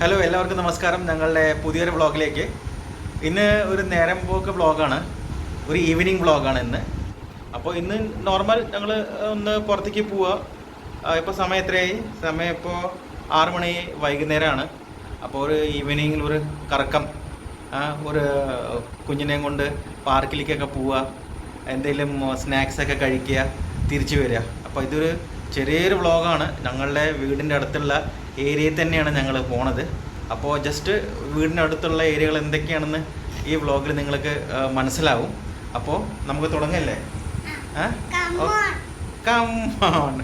Hello, എല്ലാവർക്കും നമസ്കാരം. ഞങ്ങളുടെ പുതിയൊരു വ്ളോഗിലേക്ക്. ഇന്ന് ഒരു നേരം പോക്ക് വ്ളോഗാണ്, ഒരു ഈവനിങ് വ്ളോഗാണ് ഇന്ന്. അപ്പോൾ ഇന്ന് നോർമൽ ഞങ്ങൾ ഒന്ന് പുറത്തേക്ക് പോവുക. ഇപ്പോൾ സമയം എത്രയായി? സമയം ഇപ്പോൾ 6 മണി വൈകുന്നേരമാണ്. അപ്പോൾ ഒരു ഈവനിങ്ങിൽ ഒരു കറക്കം, ഒരു കുഞ്ഞിനെയും കൊണ്ട് പാർക്കിലേക്കൊക്കെ പോവുക, എന്തെങ്കിലും സ്നാക്സൊക്കെ കഴിക്കുക, തിരിച്ചു വരിക. അപ്പോൾ ഇതൊരു ചെറിയൊരു വ്ളോഗാണ്. ഞങ്ങളുടെ വീടിൻ്റെ അടുത്തുള്ള ഏരിയയിൽ തന്നെയാണ് ഞങ്ങൾ പോണത്. അപ്പോൾ ജസ്റ്റ് വീടിനടുത്തുള്ള ഏരിയകൾ എന്തൊക്കെയാണെന്ന് ഈ വ്ളോഗിൽ നിങ്ങൾക്ക് മനസ്സിലാവും. അപ്പോൾ നമുക്ക് തുടങ്ങല്ലേ? Come on.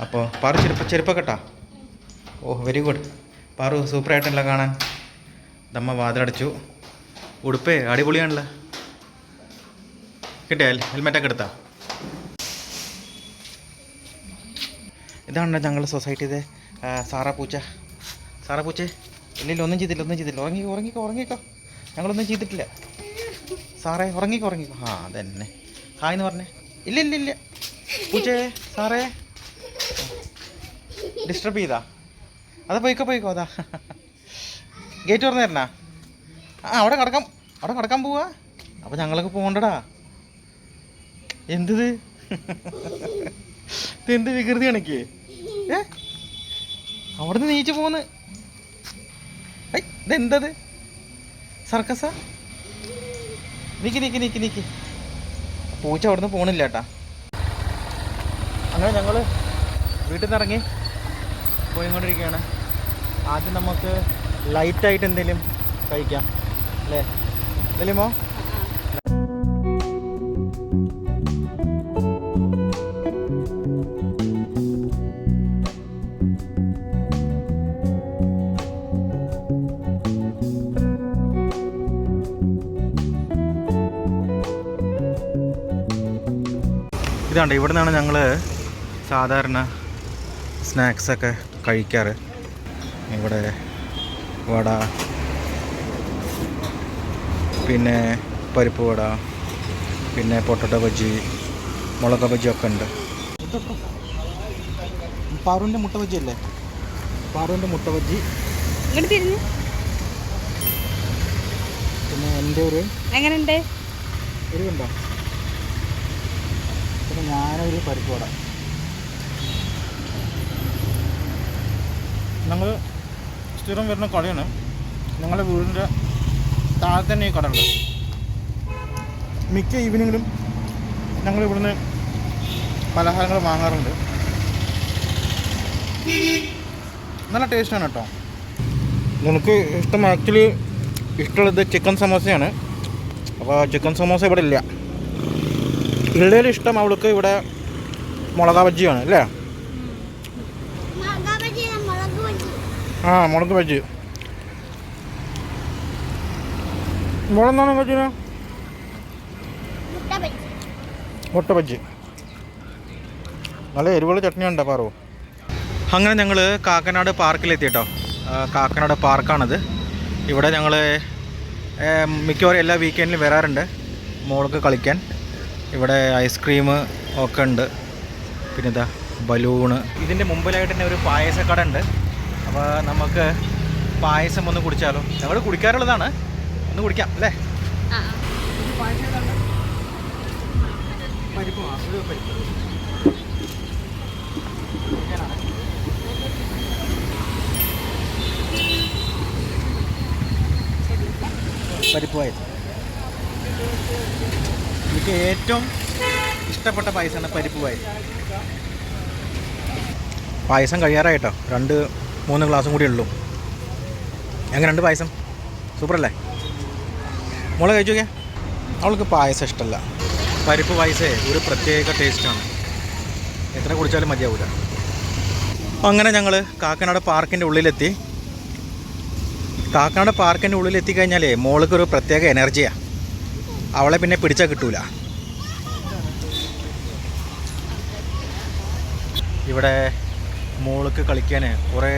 അപ്പോൾ പാറു ചെരുപ്പൊക്കെ ഇട്ടാ? ഓഹ്, വെരി ഗുഡ് പാറു, സൂപ്പറായിട്ടല്ല കാണാൻ. ദമ്മ വാതിലടച്ചു. ഉടുപ്പേ അടിപൊളിയാണല്ലോ. കിട്ടിയ ഹെൽമെറ്റൊക്കെ എടുത്താ? ഇതാണ് ഞങ്ങളുടെ സൊസൈറ്റിയിലെ സാറാപ്പൂച്ചേ. ഇല്ലില്ല, ഒന്നും ചെയ്തില്ല. ഉറങ്ങിക്കോ. ഞങ്ങളൊന്നും ചെയ്തിട്ടില്ല. സാറേ ഉറങ്ങിക്കോ. ആ അതന്നെ, ഹായ് എന്ന് പറഞ്ഞേ. ഇല്ല പൂച്ചേ, സാറേ ഡിസ്റ്റർബ് ചെയ്താ? അതാ പോയിക്കോ. അതാ ഗേറ്റ് തുറന്നു തരണ. അവിടെ കിടക്കാൻ പോവാ. അപ്പോൾ ഞങ്ങളൊക്കെ പോകണ്ടടാ. എന്ത് വികൃതി കണക്ക്? അവിടുന്ന് നീച്ച് പോന്ന്. ഇതെന്തത് സർക്കസാ? നീക്ക്. പൂച്ച അവിടുന്ന് പോണില്ല കേട്ടാ. അങ്ങനെ ഞങ്ങൾ വീട്ടിൽ നിന്ന് ഇറങ്ങി പോയിക്കൊണ്ടിരിക്കുകയാണ്. ആദ്യം നമുക്ക് ലൈറ്റായിട്ട് എന്തെങ്കിലും കഴിക്കാം അല്ലേ? എന്തെങ്കിലുമോ? ഇതാണ്ട് ഇവിടെ നിന്നാണ് ഞങ്ങൾ സാധാരണ സ്നാക്സൊക്കെ കഴിക്കാറ്. ഇവിടെ വട, പിന്നെ പരിപ്പ് വട, പിന്നെ പൊട്ടറ്റോ ബജ്ജി, മുളക് ബജ്ജി ഒക്കെ ഉണ്ട്. പാറുവിൻ്റെ മുട്ട ബജ്ജി അല്ലേ? പാറുവിൻ്റെ മുട്ട ബജ്ജി. പിന്നെ എൻ്റെ ഒരു എങ്ങനെയുണ്ട് എരിവുണ്ടോ? പിന്നെ ഞാനൊരു പരിപ്പ് വട. ഞങ്ങൾ സ്ഥിരം വരുന്ന കടയാണ്. ഞങ്ങളുടെ വീടിൻ്റെ താഴെ തന്നെ ഈ കടയുണ്ട്. മിക്ക ഈവനിങ്ങിലും ഞങ്ങൾ ഇവിടുന്ന് പലഹാരങ്ങൾ വാങ്ങാറുണ്ട്. നല്ല ടേസ്റ്റാണ് കേട്ടോ. നമുക്ക് ആക്ച്വലി ഇഷ്ടമുള്ളത് ചിക്കൻ സമോസയാണ്. അപ്പോൾ ചിക്കൻ സമോസ ഇവിടെ ഇല്ല. ഉള്ളതിൽ ഇഷ്ടം അവൾക്ക് ഇവിടെ മുളക് ബജ്ജിയാണ് അല്ലേ? മുളക് ബജ്ജി. മുളെന്താണ് ബജ്ജിന്? മുട്ട ബജ്ജി. നല്ല എരിവുള്ള ചട്നിയുണ്ടോ പാറു? അങ്ങനെ ഞങ്ങൾ കാക്കനാട് പാർക്കിലെത്തി കേട്ടോ. കാക്കനാട് പാർക്കാണിത്. ഇവിടെ ഞങ്ങൾ മിക്കവാറും എല്ലാ വീക്കെൻഡിലും വരാറുണ്ട് മോൾക്ക് കളിക്കാൻ. ഇവിടെ ഐസ്ക്രീം ഒക്കെ ഉണ്ട്. പിന്നെ ഇതാ ബലൂണ്. ഇതിൻ്റെ മുമ്പിലായിട്ട് തന്നെ ഒരു പായസക്കട ഉണ്ട്. അപ്പോൾ നമുക്ക് പായസം ഒന്ന് കുടിച്ചാലോ? ഞങ്ങൾ കുടിക്കാറുള്ളതാണ്, ഒന്ന് കുടിക്കാം അല്ലേ? പരിപ്പ് പായസം എനിക്ക് ഏറ്റവും ഇഷ്ടപ്പെട്ട പായസമാണ് പരിപ്പ് പായസം. പായസം കഴിയാറായിട്ടോ. 2-3 ഗ്ലാസും കൂടി ഉള്ളൂ. എങ്ങനെയുണ്ട് പായസം? സൂപ്പറല്ലേ? മോളെ കഴിച്ചു നോക്കിയാൽ? അവൾക്ക് പായസം ഇഷ്ടമല്ല. പരിപ്പ് പായസേ ഒരു പ്രത്യേക ടേസ്റ്റാണ്, എത്ര കുടിച്ചാലും മതിയാവില്ല. അങ്ങനെ ഞങ്ങൾ കാക്കനാട് പാർക്കിൻ്റെ ഉള്ളിലെത്തി. കാക്കനാട് പാർക്കിൻ്റെ ഉള്ളിലെത്തി കഴിഞ്ഞാലേ മോൾക്കൊരു പ്രത്യേക എനർജിയാണ്. അവളെ പിന്നെ പിടിച്ചാൽ കിട്ടൂല. ഇവിടെ മോൾക്ക് കളിക്കാൻ കുറേ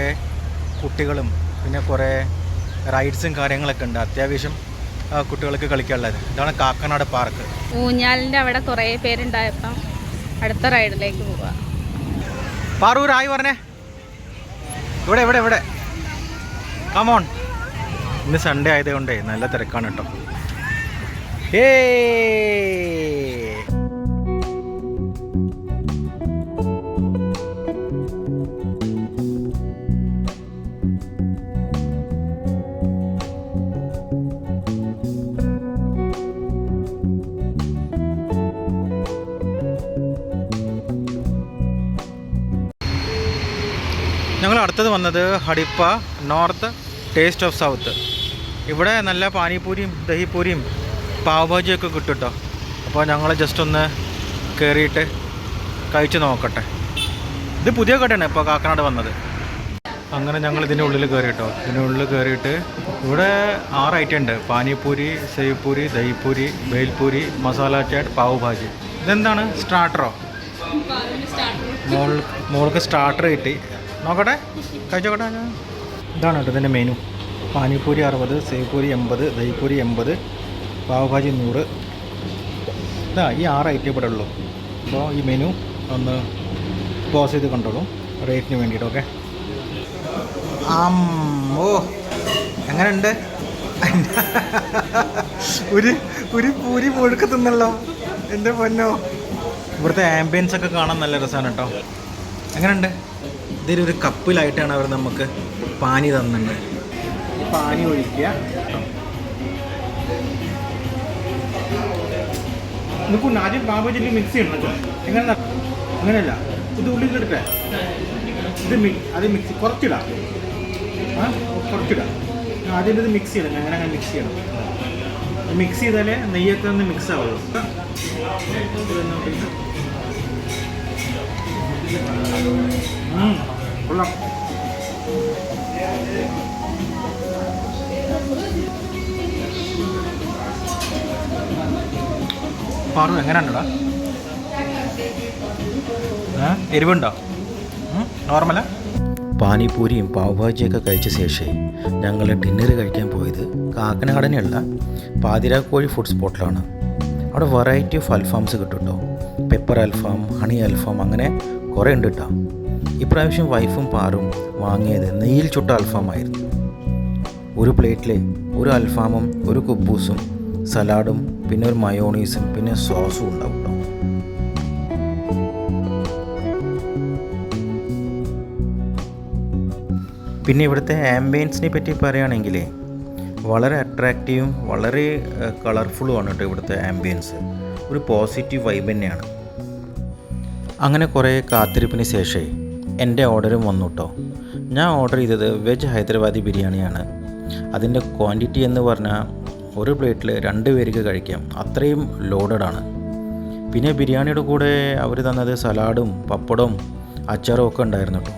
കുട്ടികളും പിന്നെ കുറേ റൈഡ്സും കാര്യങ്ങളൊക്കെ ഉണ്ട്. അത്യാവശ്യം കുട്ടികൾക്ക് കളിക്കാനുള്ളത്. ഇതാണ് കാക്കനാട് പാർക്ക്. ഊഞ്ഞാലിൻ്റെ അവിടെ കുറേ പേരുണ്ടായപ്പം അടുത്ത റൈഡിലേക്ക് പോവാം. പാറൂർ ആയി പറഞ്ഞേ. ഇവിടെ ഇവിടെ ഇവിടെ കമോൺ. ഇന്ന് സൺഡേ ആയതുകൊണ്ടേ നല്ല തിരക്കാണ് കേട്ടോ. ഞങ്ങൾ അടുത്തത് വന്നത് ഹഡിപ്പ നോർത്ത് ടേസ്റ്റ് ഓഫ് സൗത്ത്. ഇവിടെ നല്ല പാനിപൂരിയും ദഹിപൂരിയും പാവഭാജിയൊക്കെ കിട്ടും കേട്ടോ. അപ്പോൾ ഞങ്ങൾ ജസ്റ്റ് ഒന്ന് കയറിയിട്ട് കഴിച്ച് നോക്കട്ടെ. ഇത് പുതിയ കടയാണ് ഇപ്പോൾ കാക്കനാട് വന്നത്. അങ്ങനെ ഞങ്ങൾ ഇതിൻ്റെ ഉള്ളിൽ കയറി കേട്ടോ. ഇതിൻ്റെ ഉള്ളിൽ കയറിയിട്ട് ഇവിടെ 6 ഐറ്റം ഉണ്ട്. പാനിപൂരി, സേവ്പൂരി, ദഹിപൂരി, ബേൽപൂരി, മസാല ചാറ്റ്, പാവഭാജി. ഇതെന്താണ് സ്റ്റാർട്ടറോ? മോൾക്ക് സ്റ്റാർട്ടർ കിട്ടി. നോക്കട്ടെ, കഴിച്ചോക്കട്ടെ. ഇതാണ് കേട്ടോ ഇതിൻ്റെ മെനു. പാനിപൂരി 60, സേവ്പൂരി 80, ദഹിപൂരി 80, പാവഭാജി 100. ഇതാ ഈ 6 ഐറ്റം ഇവിടെ ഉള്ളൂ. അപ്പോൾ ഈ മെനു ഒന്ന് പോസ് ചെയ്ത് കണ്ടോളൂ റേറ്റിന് വേണ്ടിയിട്ട്. ഓക്കെ. ഓ എങ്ങനെയുണ്ട്? ഒരു പൂരി മുഴുക്ക തിന്നല്ലോ എൻ്റെ പൊന്നോ. ഇവിടുത്തെ ആംബിയൻസ് ഒക്കെ കാണാൻ നല്ല രസമാണ് കേട്ടോ. എങ്ങനെയുണ്ട്? ഇതിലൊരു കപ്പിലായിട്ടാണ് അവർ നമുക്ക് പാനി തന്നിട്ടുണ്ട്. ഈ പാനി ഒഴിക്കുക. നമുക്ക് ആദ്യം പാവഭാജിയിൽ മിക്സ് ചെയ്യണം കേട്ടോ. എങ്ങനെ? അങ്ങനെയല്ല, ഇത് ഉള്ളിലെടുക്കേ. ഇത് അത് മിക്സ് കുറച്ചിടാം. കുറച്ചിടാം. ആദ്യം ഇത് മിക്സ് ചെയ്യണം. അങ്ങനെ മിക്സ് ചെയ്യണം. മിക്സ് ചെയ്താലേ നെയ്യൊക്കെ ഒന്ന് മിക്സ് ആവുള്ളൂ. കൊള്ളാം. പാറു എങ്ങനെയുണ്ടടാ? എരിവുണ്ടോ? നോർമലാ? പാനിപൂരിയും പാവഭാജിയൊക്കെ കഴിച്ച ശേഷം ഞങ്ങൾ ഡിന്നർ കഴിക്കാൻ പോയത് കാക്കനാടനെയുള്ള പാതിരാക്കോഴി ഫുഡ് സ്പോട്ടിലാണ്. അവിടെ വെറൈറ്റി ഓഫ് അൽഫാംസ് കിട്ടും കേട്ടോ. പെപ്പർ അൽഫാം, ഹണി അൽഫാം, അങ്ങനെ കുറേ ഉണ്ട് കേട്ടോ. ഇപ്രാവശ്യം വൈഫും പാറും വാങ്ങിയത് നെയ്യിൽ ചുട്ട അൽഫാമായിരുന്നു. ഒരു പ്ലേറ്റിൽ ഒരു അൽഫാമും ഒരു കുബൂസും സലാഡും പിന്നെ ഒരു മയോണീസും പിന്നെ സോസും ഉണ്ടാവും കേട്ടോ. പിന്നെ ഇവിടുത്തെ ആംബിയൻസിനെ പറ്റി പറയുകയാണെങ്കിൽ വളരെ അട്രാക്റ്റീവും വളരെ കളർഫുള്ളുമാണ് കേട്ടോ ഇവിടുത്തെ ആംബിയൻസ്. ഒരു പോസിറ്റീവ് വൈബ് തന്നെയാണ്. അങ്ങനെ കുറേ കാത്തിരിപ്പിന് ശേഷം എൻ്റെ ഓർഡറും വന്നു കേട്ടോ. ഞാൻ ഓർഡർ ചെയ്തത് വെജ് ഹൈദരാബാദി ബിരിയാണിയാണ്. അതിൻ്റെ ക്വാണ്ടിറ്റി എന്ന് പറഞ്ഞാൽ ഒരു പ്ലേറ്റിൽ 2 പേർക്ക് കഴിക്കാം, അത്രയും ലോഡഡാണ്. പിന്നെ ബിരിയാണിയുടെ കൂടെ അവർ തന്നത് സലാഡും പപ്പടവും അച്ചാറും ഒക്കെ ഉണ്ടായിരുന്നു കേട്ടോ.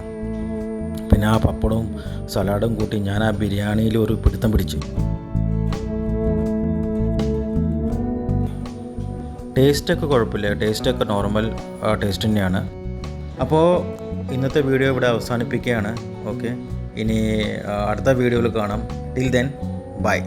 പിന്നെ ആ പപ്പടവും സലാഡും കൂട്ടി ഞാൻ ആ ബിരിയാണിയിൽ ഒരു പിടുത്തം പിടിച്ചു. ടേസ്റ്റൊക്കെ കുഴപ്പമില്ല, ടേസ്റ്റൊക്കെ നോർമൽ ടേസ്റ്റ് തന്നെയാണ്. അപ്പോൾ ഇന്നത്തെ വീഡിയോ ഇവിടെ അവസാനിപ്പിക്കുകയാണ്. ഓക്കെ, ഇനി അടുത്ത വീഡിയോയിൽ കാണാം. Till then bye.